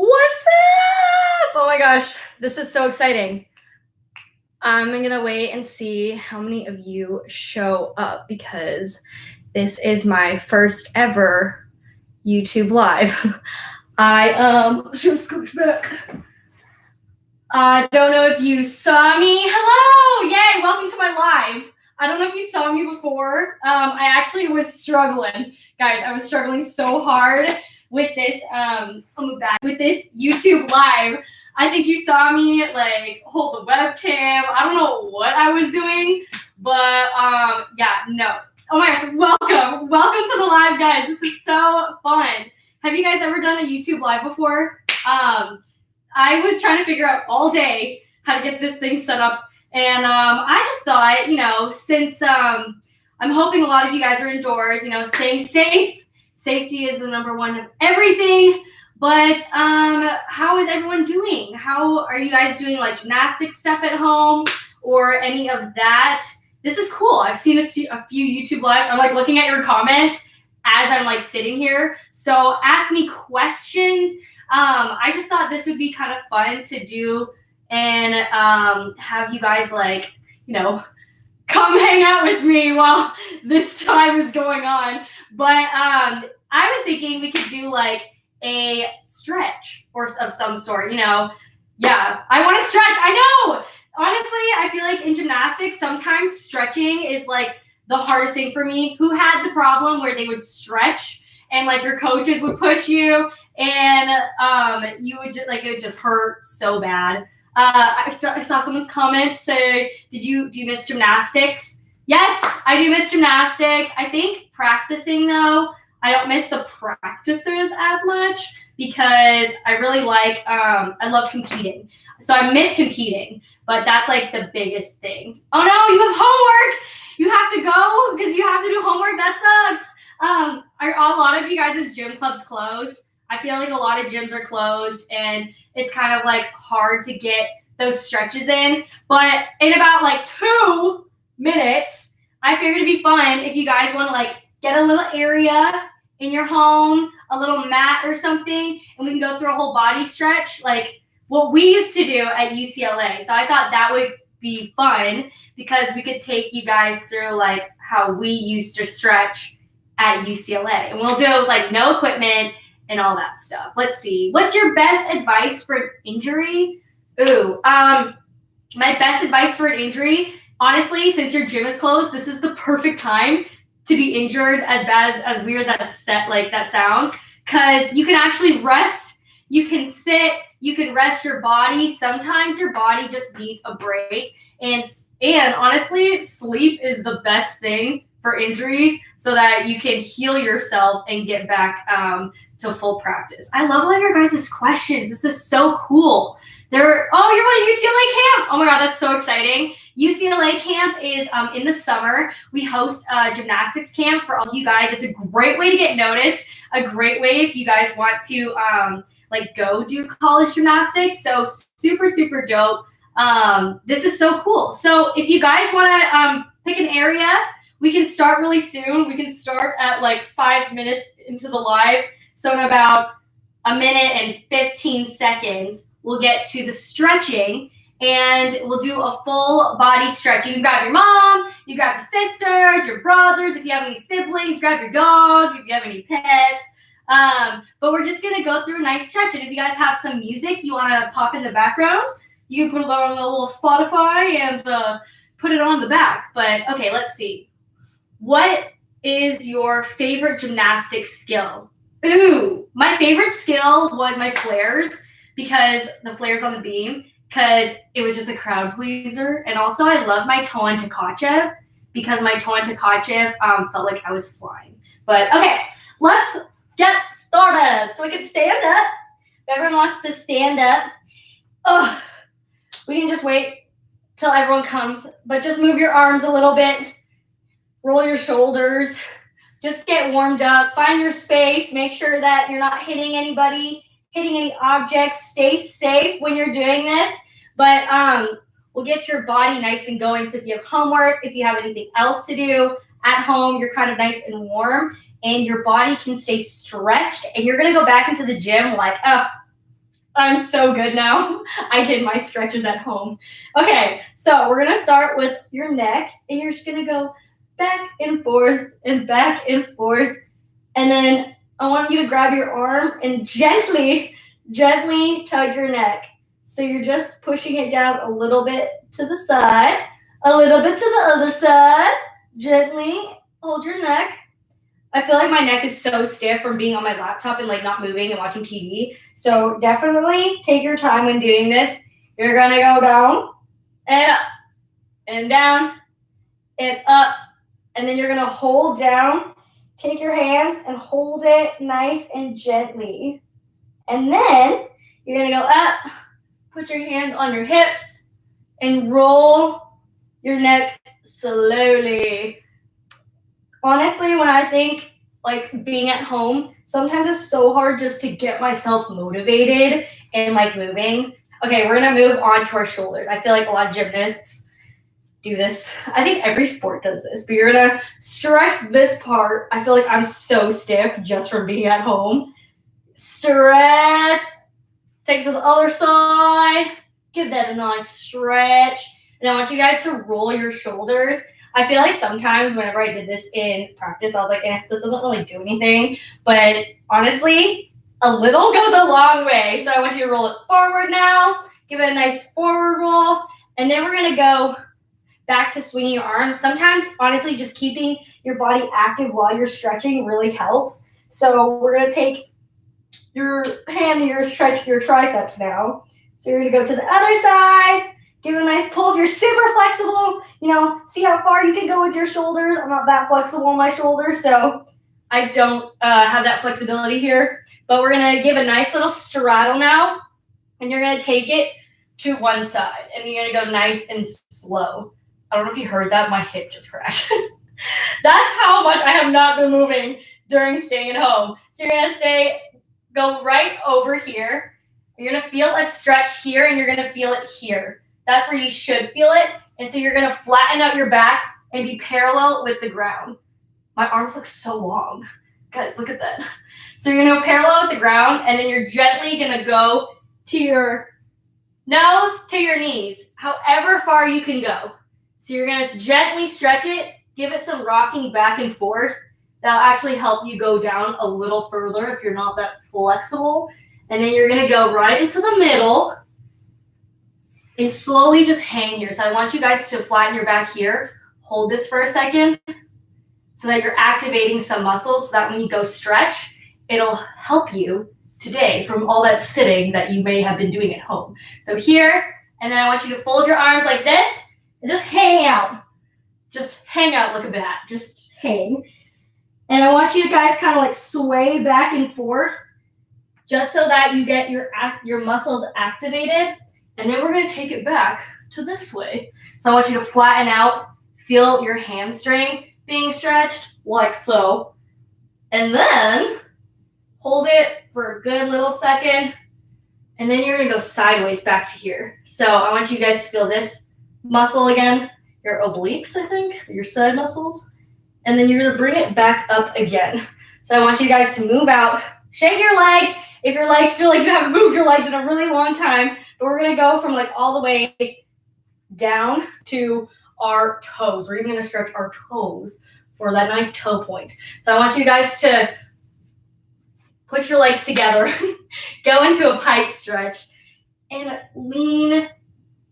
What's up? Oh my gosh, this is so exciting. I'm gonna wait and see how many of you show up because this is my first ever YouTube live. I should scooch back. I don't know if you saw me. Hello! Yay! Welcome to my live. I don't know if you saw me before. I actually was struggling. Guys, I was struggling so hard with this, I'll move back, with this YouTube live. I think you saw me like hold the webcam. I don't know what I was doing, but yeah, no. Oh my gosh, welcome. Welcome to the live, guys. This is so fun. Have you guys ever done a YouTube live before? I was trying to figure out all day how to get this thing set up. And I just thought, since I'm hoping a lot of you guys are indoors, staying safe. Safety is the number one of everything. But how is everyone doing? How are you guys doing, like gymnastics stuff at home or any of that? This is cool. I've seen a few YouTube lives. I'm like looking at your comments as I'm like sitting here. So ask me questions. I just thought this would be kind of fun to do and have you guys come hang out with me while this time is going on. But I was thinking we could do like a stretch or of some sort, Yeah, I want to stretch. I know. Honestly, I feel like in gymnastics, sometimes stretching is like the hardest thing for me. Who had the problem where they would stretch and like your coaches would push you and you would just like it would just hurt so bad. I saw someone's comment say, do you miss gymnastics? Yes, I do miss gymnastics. I think practicing though, I don't miss the practices as much because I really I love competing. So I miss competing, but that's like the biggest thing. Oh no, you have homework. You have to go because you have to do homework. That sucks. Are a lot of you guys' gym clubs closed? I feel like a lot of gyms are closed and it's kind of like hard to get those stretches in. But in about like 2 minutes, I figured it'd be fun if you guys want to like get a little area in your home, a little mat or something, and we can go through a whole body stretch like what we used to do at UCLA. So I thought that would be fun because we could take you guys through like how we used to stretch at UCLA. And we'll do like no equipment and all that stuff. Let's see. What's your best advice for an injury? My best advice for an injury, honestly, since your gym is closed, this is the perfect time to be injured, as bad as weird as that sounds, because you can actually rest, you can sit, you can rest your body. Sometimes your body just needs a break, and honestly, sleep is the best thing for injuries so that you can heal yourself and get back to full practice. I love all your guys' questions. This is so cool. You're going to UCLA camp. Oh my God, that's so exciting. UCLA camp is in the summer. We host a gymnastics camp for all of you guys. It's a great way to get noticed, a great way if you guys want to go do college gymnastics. So super, super dope. This is so cool. So if you guys want to pick an area, we can start really soon. We can start at like 5 minutes into the live. So in about 1 minute and 15 seconds, we'll get to the stretching and we'll do a full body stretch. You can grab your mom, you grab your sisters, your brothers, if you have any siblings, grab your dog, if you have any pets. But we're just gonna go through a nice stretch. And if you guys have some music you wanna pop in the background, you can put it on a little Spotify and put it on the back. But okay, let's see. What is your favorite gymnastics skill? My favorite skill was my flares because the flares on the beam, because it was just a crowd pleaser. And also I love my toe and Tkachev because my toe and Tkachev felt like I was flying. But okay, let's get started. So we can stand up. If everyone wants to stand up, we can just wait till everyone comes, but just move your arms a little bit. Roll your shoulders. Just get warmed up. Find your space. Make sure that you're not hitting anybody, hitting any objects. Stay safe when you're doing this. But we'll get your body nice and going. So if you have homework, if you have anything else to do at home, you're kind of nice and warm and your body can stay stretched and you're going to go back into the gym like, I'm so good now. I did my stretches at home. Okay, so we're gonna start with your neck, and you're just gonna go back and forth and back and forth. And then I want you to grab your arm and gently, gently tug your neck. So you're just pushing it down a little bit to the side, a little bit to the other side. Gently hold your neck. I feel like my neck is so stiff from being on my laptop and like not moving and watching TV. So definitely take your time when doing this. You're gonna go down and up and down and up. And then you're gonna hold down. Take your hands and hold it nice and gently. And then you're gonna go up, put your hands on your hips, and roll your neck slowly. Honestly, when I think like being at home, sometimes it's so hard just to get myself motivated and like moving. Okay, we're gonna move on to our shoulders. I feel like a lot of gymnasts do this. I think every sport does this, but you're gonna stretch this part. I feel like I'm so stiff just from being at home. Stretch. Take it to the other side. Give that a nice stretch. And I want you guys to roll your shoulders. I feel like sometimes whenever I did this in practice, I was like, this doesn't really do anything. But honestly, a little goes a long way. So I want you to roll it forward now. Give it a nice forward roll. And then we're going to go back to swinging your arms. Sometimes, honestly, just keeping your body active while you're stretching really helps. So we're going to take your hand here, stretch your triceps now. So you're going to go to the other side. Give it a nice pull. If you're super flexible, see how far you can go with your shoulders. I'm not that flexible on my shoulders, so I don't have that flexibility here. But we're going to give a nice little straddle now, and you're going to take it to one side, and you're going to go nice and slow. I don't know if you heard that. My hip just cracked. That's how much I have not been moving during staying at home. So you're going to go right over here. You're going to feel a stretch here, and you're going to feel it here. That's where you should feel it. And so you're going to flatten out your back and be parallel with the ground. My arms look so long. Guys, look at that. So you're going to go parallel with the ground, and then you're gently going to go to your nose to your knees, however far you can go. So you're going to gently stretch it, give it some rocking back and forth. That'll actually help you go down a little further if you're not that flexible. And then you're going to go right into the middle and slowly just hang here. So I want you guys to flatten your back here. Hold this for a second so that you're activating some muscles so that when you go stretch, it'll help you today from all that sitting that you may have been doing at home. So here, and then I want you to fold your arms like this and just hang out. Just hang out like a bat. Just hang. And I want you guys kind of like sway back and forth just so that you get your muscles activated. And then we're going to take it back to this way. So I want you to flatten out, feel your hamstring being stretched like so. And then hold it for a good little second. And then you're going to go sideways back to here. So I want you guys to feel this muscle again, your obliques, I think, your side muscles. And then you're going to bring it back up again. So I want you guys to move out, shake your legs. If your legs feel like you haven't moved your legs in a really long time, but we're going to go from like all the way down to our toes. We're even going to stretch our toes for that nice toe point. So I want you guys to put your legs together, go into a pipe stretch, and lean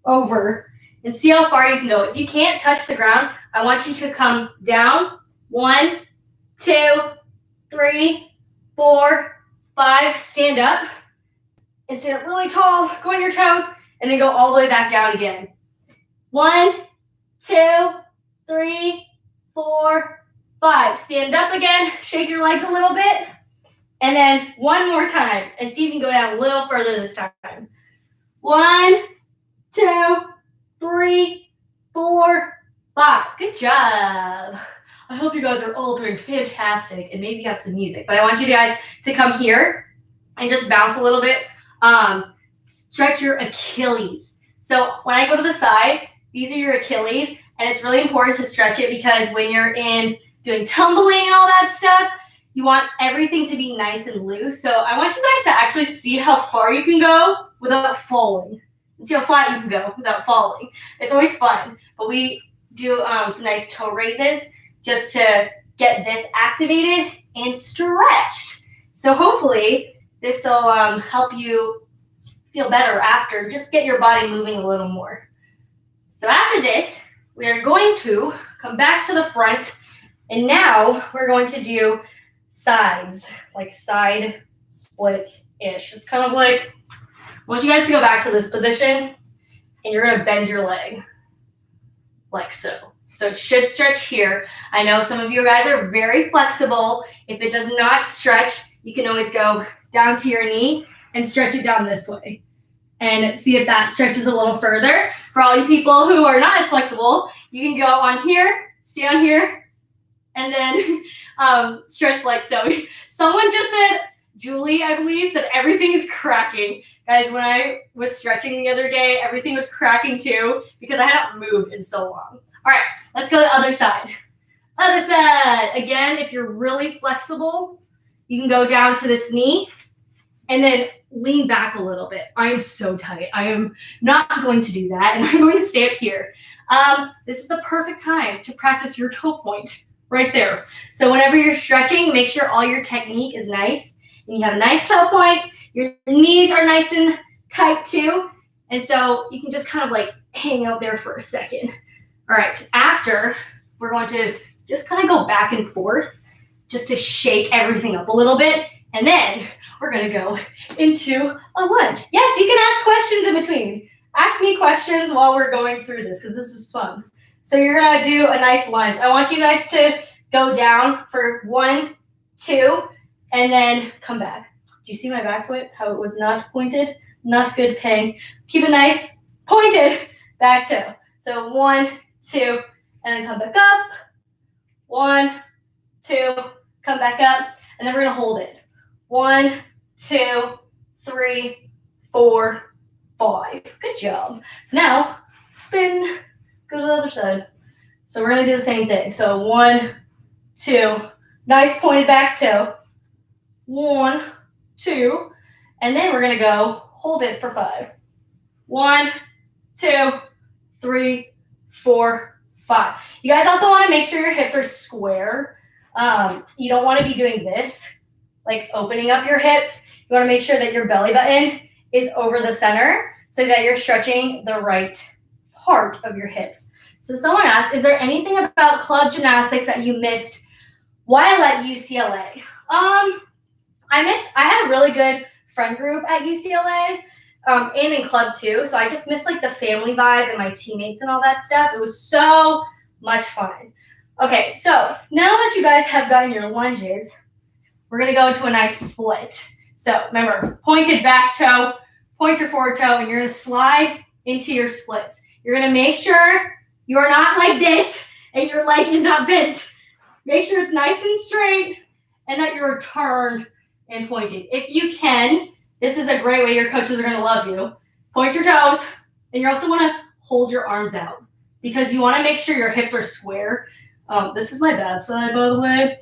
over and see how far you can go. If you can't touch the ground, I want you to come down. 1, 2, 3, 4, 5. Stand up and stand up really tall. Go on your toes and then go all the way back down again. 1, 2, 3, 4, 5. Stand up again. Shake your legs a little bit. And then one more time and see if you can go down a little further this time. 1, 2, 3, 4, 5. Good job. I hope you guys are all doing fantastic and maybe you have some music. But I want you guys to come here and just bounce a little bit. Stretch your Achilles. So when I go to the side, these are your Achilles. And it's really important to stretch it because when you're in doing tumbling and all that stuff, you want everything to be nice and loose. So I want you guys to actually see how far you can go without falling. See how flat you can go without falling. It's always fun. But we do some nice toe raises just to get this activated and stretched. So hopefully this will help you feel better after. Just get your body moving a little more. So after this, we are going to come back to the front, and now we're going to do sides, like side splits-ish. It's kind of like, I want you guys to go back to this position, and you're gonna bend your leg, like so. So it should stretch here. I know some of you guys are very flexible. If it does not stretch, you can always go down to your knee and stretch it down this way. And see if that stretches a little further. For all you people who are not as flexible, you can go on here, stay on here, and then stretch like so. Someone just said, Julie, I believe, said everything is cracking. Guys, when I was stretching the other day, everything was cracking too because I hadn't moved in so long. All right, let's go to the other side. Other side. Again, if you're really flexible, you can go down to this knee and then lean back a little bit. I am so tight. I am not going to do that, and I'm going to stay up here. This is the perfect time to practice your toe point right there. So whenever you're stretching, make sure all your technique is nice, and you have a nice toe point. Your knees are nice and tight too, and so you can just kind of like hang out there for a second. All right, after, we're going to just kind of go back and forth just to shake everything up a little bit, and then we're gonna go into a lunge. Yes, you can ask questions in between. Ask me questions while we're going through this because this is fun. So you're gonna do a nice lunge. I want you guys to go down for 1, 2, and then come back. Do you see my back foot, how it was not pointed? Not good, Peng. Keep it nice, pointed, back toe. So 1, 2, and then come back up. 1, 2, come back up, and then we're gonna hold it. 1, 2, 3, 4, 5. Good job. So now, spin, go to the other side. So we're gonna do the same thing. So 1, 2, nice pointed back toe. 1, 2, and then we're gonna go hold it for 5. 1, 2, 3, 4, 5. You guys also want to make sure your hips are square. You don't want to be doing this, like opening up your hips. You want to make sure that your belly button is over the center so that you're stretching the right part of your hips. So someone asked, is there anything about club gymnastics that you missed while at UCLA? I had a really good friend group at UCLA. And in club too. So I just missed like the family vibe and my teammates and all that stuff. It was so much fun. Okay, so now that you guys have done your lunges, we're gonna go into a nice split. So remember, pointed back toe, point your forward toe, and you're gonna slide into your splits. You're gonna make sure you are not like this and your leg is not bent. Make sure it's nice and straight and that you're turned and pointed. If you can, this is a great way your coaches are going to love you. Point your toes, and you also want to hold your arms out because you want to make sure your hips are square. This is my bad side, by the way.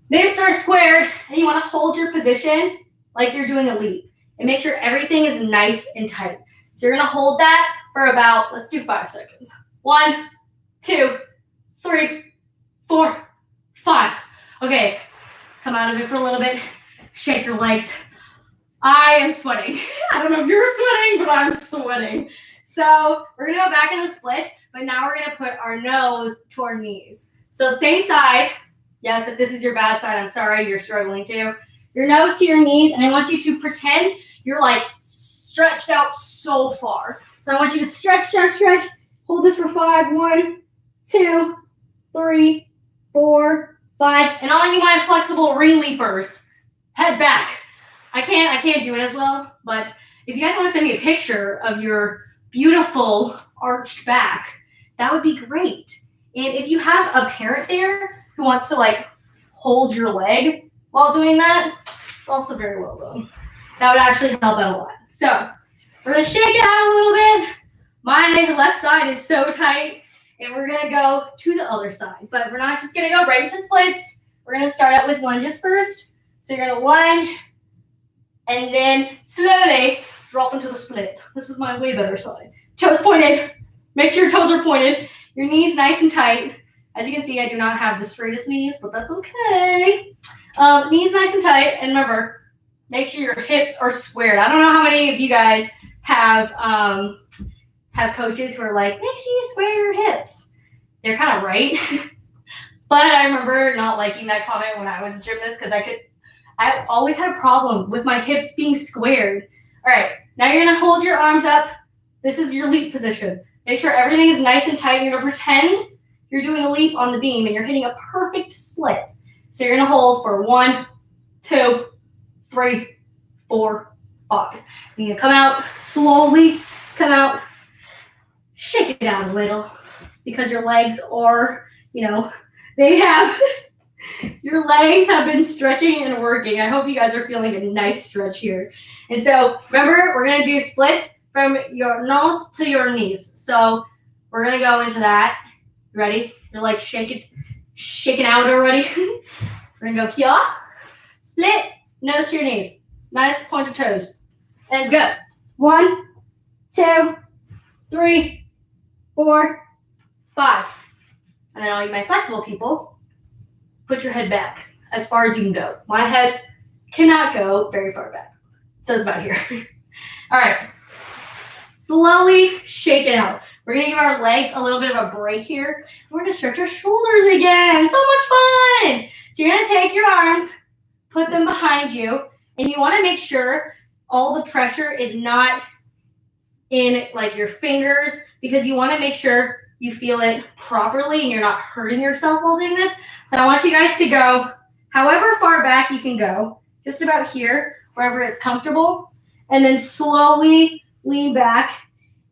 Hips are squared, and you want to hold your position like you're doing a leap and make sure everything is nice and tight. So you're going to hold that for about, let's do 5 seconds. 1, 2, 3, 4, 5. Okay, come out of it for a little bit. Shake your legs. I am sweating. I don't know if you're sweating, but I'm sweating. So we're gonna go back in the splits, but now we're gonna put our nose to our knees. So same side. Yes, if this is your bad side, I'm sorry, you're struggling too. Your nose to your knees, and I want you to pretend you're like stretched out so far. So I want you to stretch, stretch, stretch. Hold this for 5. 1, 2, 3, 4, 5. And all you my flexible ring leapers, head back. I can't do it as well, but if you guys want to send me a picture of your beautiful arched back, that would be great. And if you have a parent there who wants to like hold your leg while doing that, it's also very well done. That would actually help out a lot. So we're gonna shake it out a little bit. My left side is so tight, and we're gonna go to the other side, but we're not just gonna go right into splits. we're gonna start out with lunges first. So you're gonna lunge and then slowly drop into the split. This is my way better side. Toes pointed. Make sure your toes are pointed. Your knees nice and tight. As you can see, I do not have the straightest knees, but that's okay. Knees nice and tight. And remember, make sure your hips are squared. I don't know how many of you guys have coaches who are like, make sure you square your hips. They're kind of right. But I remember not liking that comment when I was a gymnast because I always had a problem with my hips being squared. All right, now you're gonna hold your arms up. This is your leap position. Make sure everything is nice and tight. You're gonna pretend you're doing a leap on the beam and you're hitting a perfect split. So you're gonna hold for 1, 2, 3, 4, 5. You're gonna come out slowly, come out, shake it out a little because your legs are, your legs have been stretching and working. I hope you guys are feeling a nice stretch here. And so remember, we're gonna do splits from your nose to your knees. So we're gonna go into that. Ready? You're like shaking out already. We're gonna go here, split, nose to your knees. Nice pointed toes. And go. 1, 2, 3, 4, 5. And then all you my flexible people, put your head back as far as you can go. My head cannot go very far back. So it's about here. All right. Slowly shake it out. We're going to give our legs a little bit of a break here. We're going to stretch our shoulders again. So much fun. So you're going to take your arms, put them behind you, and you want to make sure all the pressure is not in like your fingers because you want to make sure you feel it properly and you're not hurting yourself while doing this. So I want you guys to go however far back you can go, just about here, wherever it's comfortable, and then slowly lean back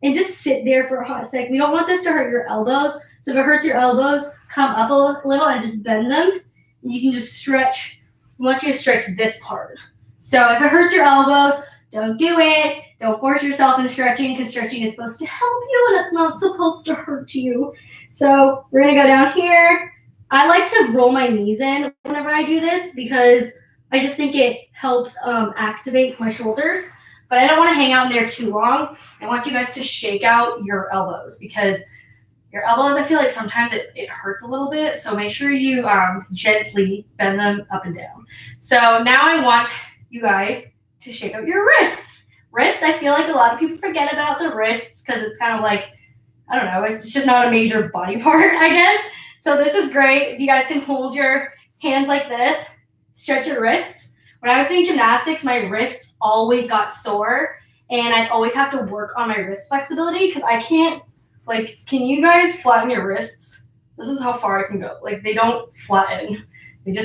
and just sit there for a hot sec. We don't want this to hurt your elbows. So if it hurts your elbows, come up a little and just bend them. And you can just stretch. We want you to stretch this part. So if it hurts your elbows, don't do it. Don't force yourself into stretching because stretching is supposed to help you and it's not supposed to hurt you. So we're going to go down here. I like to roll my knees in whenever I do this because I just think it helps activate my shoulders. But I don't want to hang out in there too long. I want you guys to shake out your elbows because your elbows, I feel like sometimes it hurts a little bit. So make sure you gently bend them up and down. So now I want you guys to shake out your wrists. Wrists, I feel like a lot of people forget about the wrists because it's kind of like, I don't know, it's just not a major body part, I guess. So this is great. If you guys can hold your hands like this, stretch your wrists. When I was doing gymnastics, my wrists always got sore and I'd always have to work on my wrist flexibility because I can't, like, can you guys flatten your wrists? This is how far I can go. Like, they don't flatten. They're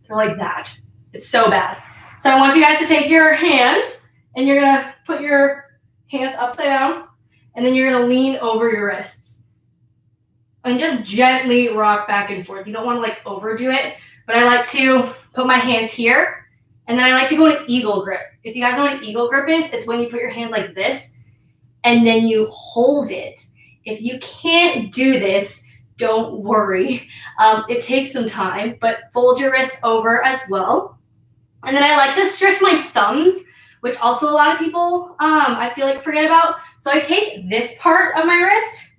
like that. It's so bad. So I want you guys to take your hands and you're going to put your hands upside down and then you're going to lean over your wrists and just gently rock back and forth. You don't want to like overdo it, but I like to put my hands here and then I like to go into eagle grip. If you guys know what an eagle grip is, it's when you put your hands like this and then you hold it. If you can't do this, don't worry. It takes some time, but fold your wrists over as well. And then I like to stretch my thumbs, which also a lot of people I feel like forget about. So I take this part of my wrist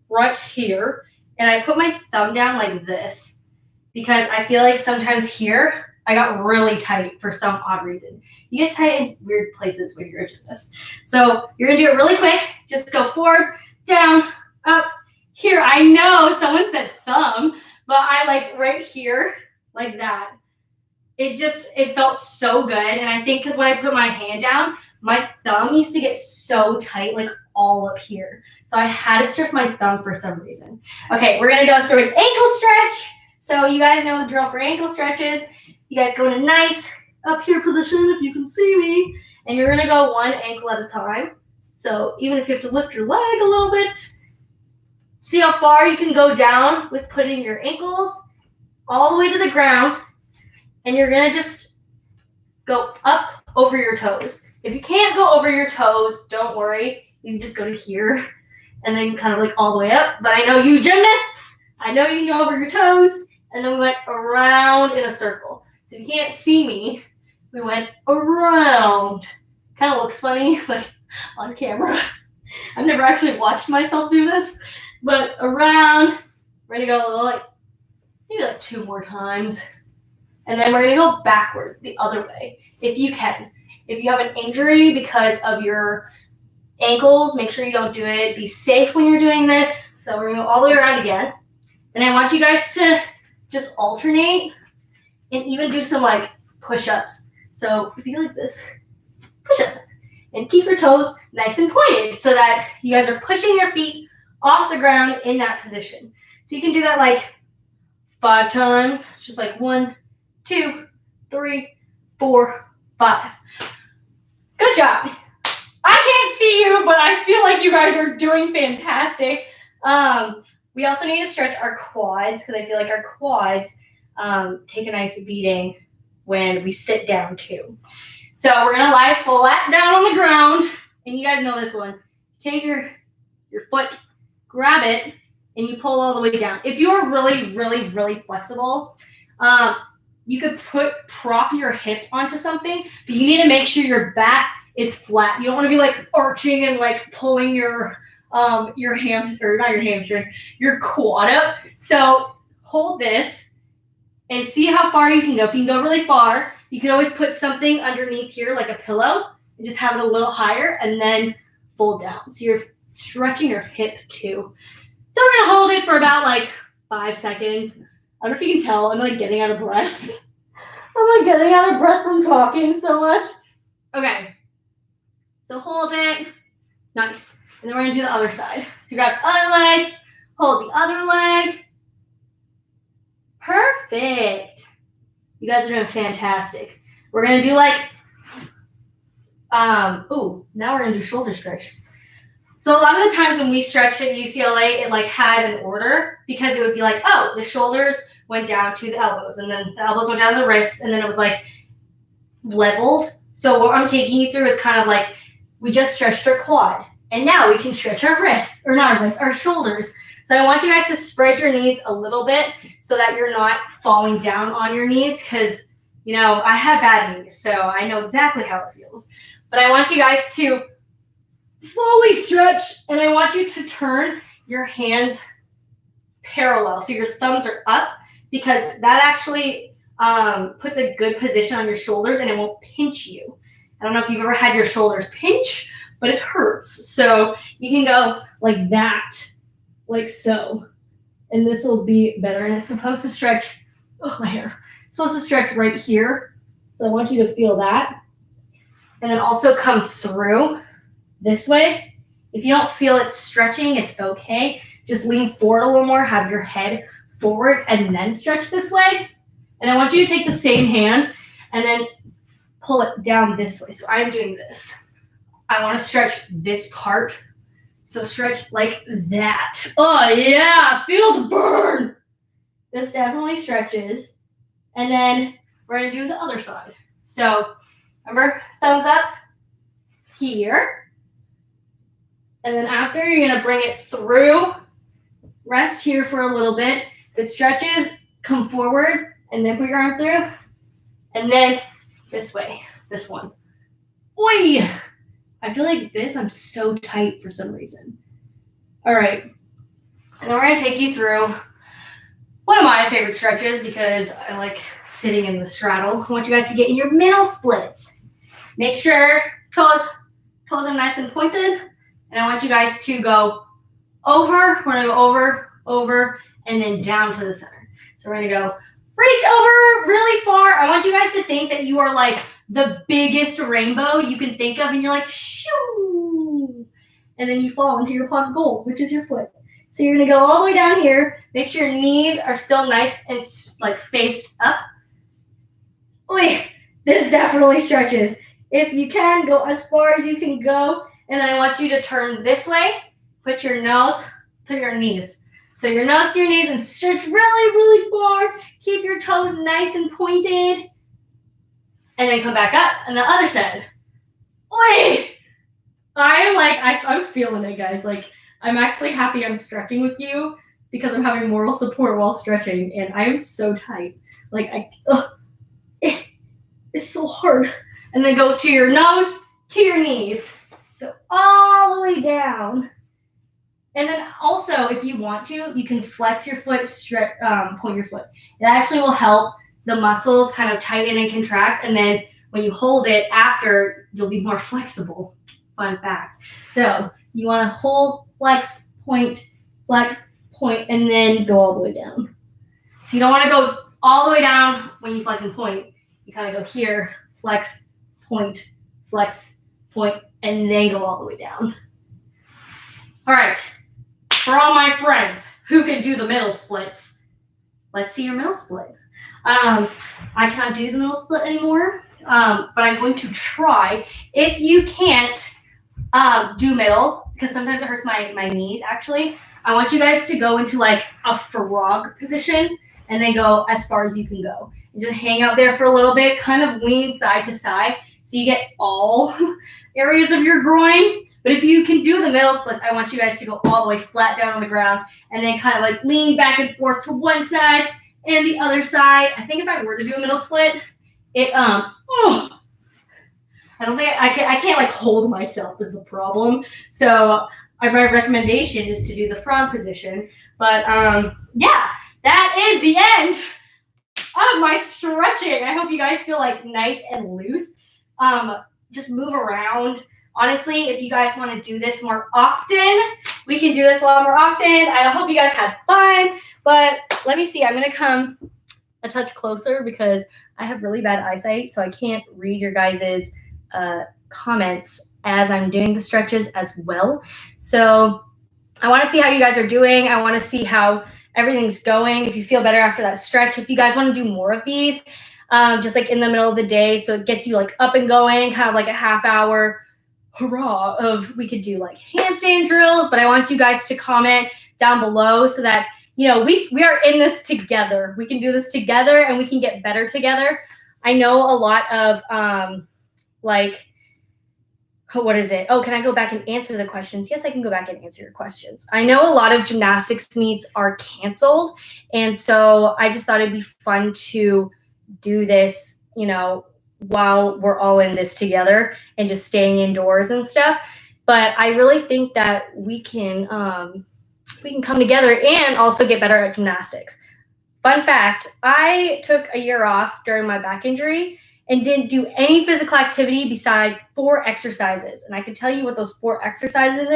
right here and I put my thumb down like this because I feel like sometimes here I got really tight for some odd reason. You get tight in weird places when you're a gymnast. So you're gonna do it really quick. Just go forward, down, up, here. I know someone said thumb, but I like right here, like that. It felt so good. And I think because when I put my hand down, my thumb used to get so tight, like all up here. So I had to stretch my thumb for some reason. Okay, we're gonna go through an ankle stretch. So you guys know the drill for ankle stretches. You guys go in a nice up here position if you can see me. And you're gonna go one ankle at a time. So even if you have to lift your leg a little bit, see how far you can go down with putting your ankles all the way to the ground. And you're gonna just go up over your toes. If you can't go over your toes, don't worry. You can just go to here and then kind of like all the way up. But I know you gymnasts, I know you can go over your toes and then we went around in a circle. So if you can't see me, we went around. Kind of looks funny, like on camera. I've never actually watched myself do this, but around. We're gonna go like maybe like 2 more times, and then we're gonna go backwards the other way if you can. If you have an injury because of your ankles, make sure you don't do it. Be safe when you're doing this. So we're gonna go all the way around again, and I want you guys to just alternate and even do some like push-ups. So if you do like this, push up, and keep your toes nice and pointed so that you guys are pushing your feet off the ground in that position. So you can do that like 5 times, just like 1, 2, 3, 4, 5. Good job. I can't see you, but I feel like you guys are doing fantastic. We also need to stretch our quads because I feel like our quads take a nice beating when we sit down too. So we're gonna lie flat down on the ground, and you guys know this one. Take your foot, grab it, and you pull all the way down. If you're really, really, really flexible, you could prop your hip onto something, but you need to make sure your back is flat. You don't want to be like arching and like pulling your hamstring, not your hamstring, your quad up. So hold this and see how far you can go. If you can go really far, you can always put something underneath here like a pillow and just have it a little higher and then fold down. So you're stretching your hip too. So we're gonna hold it for about like 5 seconds. I don't know if you can tell, I'm like getting out of breath. I'm like getting out of breath from talking so much. Okay, so hold it, nice. And then we're gonna do the other side. So you grab the other leg, hold the other leg. Perfect. You guys are doing fantastic. We're gonna do like, now we're gonna do shoulder stretch. So a lot of the times when we stretched at UCLA, it like had an order because it would be like, oh, the shoulders went down to the elbows, and then the elbows went down to the wrists, and then it was like leveled. So what I'm taking you through is kind of like, we just stretched our quad, and now we can stretch our wrists, or not our wrists, our shoulders. So I want you guys to spread your knees a little bit so that you're not falling down on your knees because, you know, I have bad knees, so I know exactly how it feels. But I want you guys to slowly stretch, and I want you to turn your hands parallel. So your thumbs are up because that actually puts a good position on your shoulders and it won't pinch you. I don't know if you've ever had your shoulders pinch, but it hurts. So you can go like that, like so. And this will be better. And it's supposed to stretch, my hair. It's supposed to stretch right here. So I want you to feel that. And then also come through this way. If you don't feel it stretching, it's okay. Just lean forward a little more, have your head forward, and then stretch this way. And I want you to take the same hand and then pull it down this way. So I'm doing this. I want to stretch this part. So stretch like that. Oh yeah, feel the burn. This definitely stretches. And then we're gonna do the other side. So remember, thumbs up here. And then after, you're gonna bring it through. Rest here for a little bit. If it stretches, come forward and then put your arm through. And then this way, this one. Oi! I feel like this, I'm so tight for some reason. All right. And then we're gonna take you through one of my favorite stretches because I like sitting in the straddle. I want you guys to get in your middle splits. Make sure toes are nice and pointed. And I want you guys to go over. We're gonna go over, and then down to the center. So we're gonna go reach over really far. I want you guys to think that you are like the biggest rainbow you can think of, and you're like, shoo! And then you fall into your pot of gold, which is your foot. So you're gonna go all the way down here. Make sure your knees are still nice and like faced up. Wait, this definitely stretches. If you can, go as far as you can go. And then I want you to turn this way. Put your nose to your knees. So your nose to your knees and stretch really, really far. Keep your toes nice and pointed. And then come back up on the other side. Wait! I'm feeling it, guys. Like, I'm actually happy I'm stretching with you because I'm having moral support while stretching, and I am so tight. Like, it's so hard. And then go to your nose, to your knees. So all the way down. And then also, if you want to, you can flex your foot, point your foot. It actually will help the muscles kind of tighten and contract. And then when you hold it after, you'll be more flexible. Fun fact. So you want to hold, flex, point, and then go all the way down. So you don't want to go all the way down when you flex and point. You kind of go here, flex, point, and then go all the way down. All right. For all my friends who can do the middle splits, let's see your middle split. I cannot do the middle split anymore, but I'm going to try. If you can't do middles, because sometimes it hurts my knees actually, I want you guys to go into like a frog position and then go as far as you can go. And just hang out there for a little bit, kind of lean side to side so you get all areas of your groin. But if you can do the middle splits, I want you guys to go all the way flat down on the ground and then kind of like lean back and forth to one side and the other side. I think if I were to do a middle split, I don't think I can't like hold myself is the problem. So my recommendation is to do the frog position. But yeah, that is the end of my stretching. I hope you guys feel like nice and loose. Just move around. Honestly, if you guys want to do this more often, we can do this a lot more often. I hope you guys had fun. But let me see. I'm going to come a touch closer because I have really bad eyesight, so I can't read your guys' comments as I'm doing the stretches as well. So I want to see how you guys are doing. I want to see how everything's going. If you feel better after that stretch, if you guys want to do more of these, just like in the middle of the day, so it gets you like up and going, kind of like a half hour hurrah of, we could do like handstand drills, but I want you guys to comment down below so that, you know, we are in this together. We can do this together and we can get better together. I know a lot of like, what is it? Oh, can I go back and answer the questions? Yes, I can go back and answer your questions. I know a lot of gymnastics meets are canceled. And so I just thought it'd be fun to do this, you know, while we're all in this together and just staying indoors and stuff. But I really think that we can come together and also get better at gymnastics. Fun fact, I took a year off during my back injury and didn't do any physical activity besides 4 exercises. And I can tell you what those 4 exercises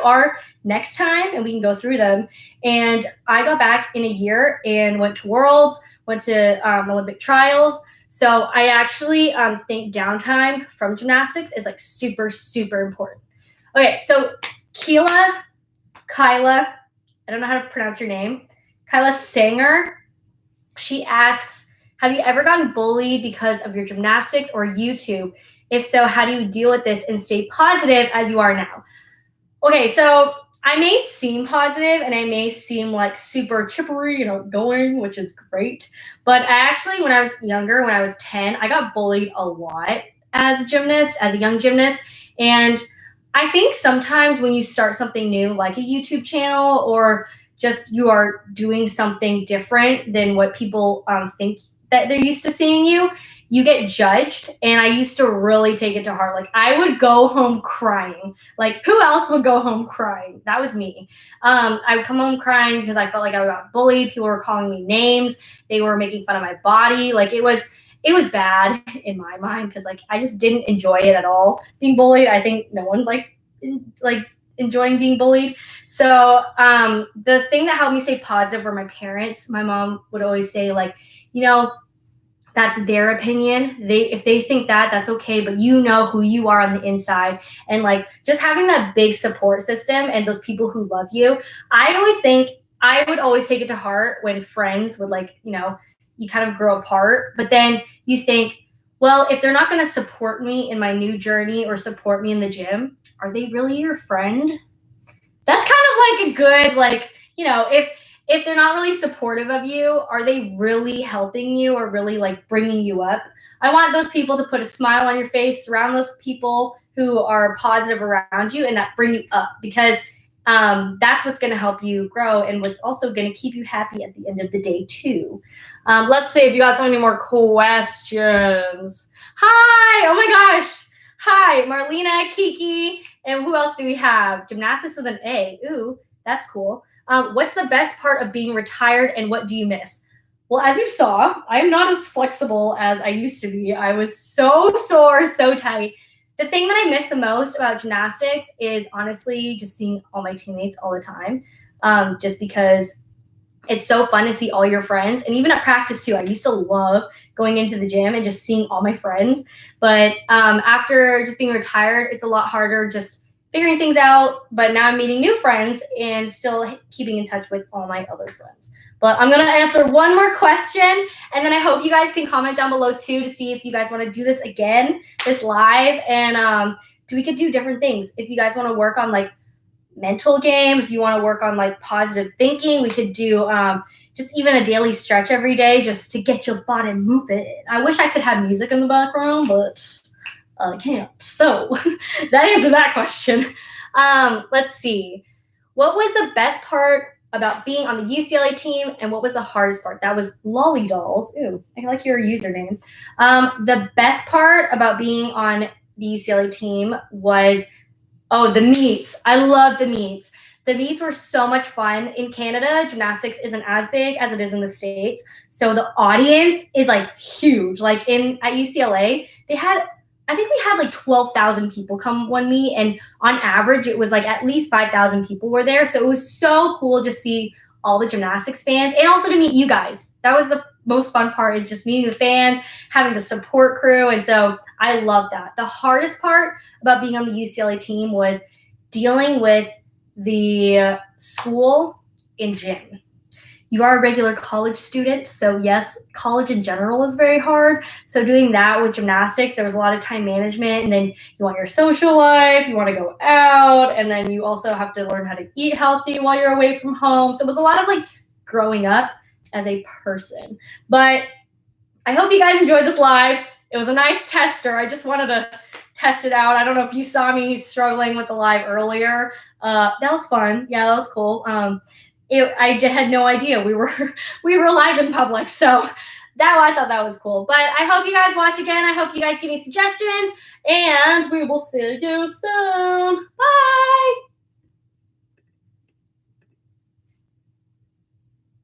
are next time, and we can go through them. And I got back in a year and went to Worlds, went to Olympic trials. So I actually think downtime from gymnastics is like super, super important. Okay, so Kyla, I don't know how to pronounce your name, Kyla Sanger, she asks, have you ever gotten bullied because of your gymnastics or YouTube? If so, how do you deal with this and stay positive as you are now? Okay, so I may seem positive and I may seem like super chippery and outgoing, which is great. But I actually, when I was younger, when I was 10, I got bullied a lot as a gymnast, as a young gymnast. And I think sometimes when you start something new, like a YouTube channel, or just you are doing something different than what people think that they're used to seeing you, you get judged. And I used to really take it to heart. Like, I would go home crying. Like, who else would go home crying? That was me. I would come home crying because I felt like I got bullied. People were calling me names. They were making fun of my body. Like, it was bad in my mind because like I just didn't enjoy it at all, being bullied. I think no one likes enjoying being bullied. So the thing that helped me stay positive were my parents. My mom would always say, like, you know, that's their opinion. If they think that, that's okay, but you know who you are on the inside. And like just having that big support system and those people who love you. I would always take it to heart when friends would, like, you know, you kind of grow apart, but then you think, well, if they're not going to support me in my new journey or support me in the gym, are they really your friend? That's kind of like a good, like, you know, if they're not really supportive of you, are they really helping you or really like bringing you up? I want those people to put a smile on your face, surround those people who are positive around you and that bring you up, because That's what's going to help you grow and what's also going to keep you happy at the end of the day too. Let's see if you guys have any more questions. Hi, oh my gosh. Hi, Marlena, Kiki, and who else do we have? Gymnastics with an A. Ooh, that's cool. What's the best part of being retired and what do you miss? Well, as you saw, I'm not as flexible as I used to be. I was so sore, so tight. The thing that I miss the most about gymnastics is honestly just seeing all my teammates all the time. Just because it's so fun to see all your friends. And even at practice too, I used to love going into the gym and just seeing all my friends. But after just being retired, it's a lot harder just figuring things out. But now I'm meeting new friends and still keeping in touch with all my other friends. But I'm going to answer one more question, and then I hope you guys can comment down below too to see if you guys want to do this again, this live, and we could do different things. If you guys want to work on like mental game, if you want to work on like positive thinking, we could do just even a daily stretch every day just to get your body moving. I wish I could have music in the background, but I can't. So that answers that question. Let's see. What was the best part about being on the UCLA team, and what was the hardest part? That was Lolly Dolls. Ooh, I like your username. The best part about being on the UCLA team was the meets. I love the meets. The meets were so much fun. In Canada, gymnastics isn't as big as it is in the States. So the audience is like huge. Like at UCLA, I think we had like 12,000 people come one meet, and on average, it was like at least 5,000 people were there. So it was so cool to see all the gymnastics fans and also to meet you guys. That was the most fun part, is just meeting the fans, having the support crew. And so I love that. The hardest part about being on the UCLA team was dealing with the school in gym. You are a regular college student, so yes, college in general is very hard. So doing that with gymnastics, there was a lot of time management, and then you want your social life, you want to go out, and then you also have to learn how to eat healthy while you're away from home. So it was a lot of like growing up as a person. But I hope you guys enjoyed this live. It was a nice tester. I just wanted to test it out. I don't know if you saw me struggling with the live earlier. That was fun. Yeah, that was cool. I had no idea we were live in public, so I thought that was cool. But I hope you guys watch again. I hope you guys give me suggestions, and we will see you soon. Bye.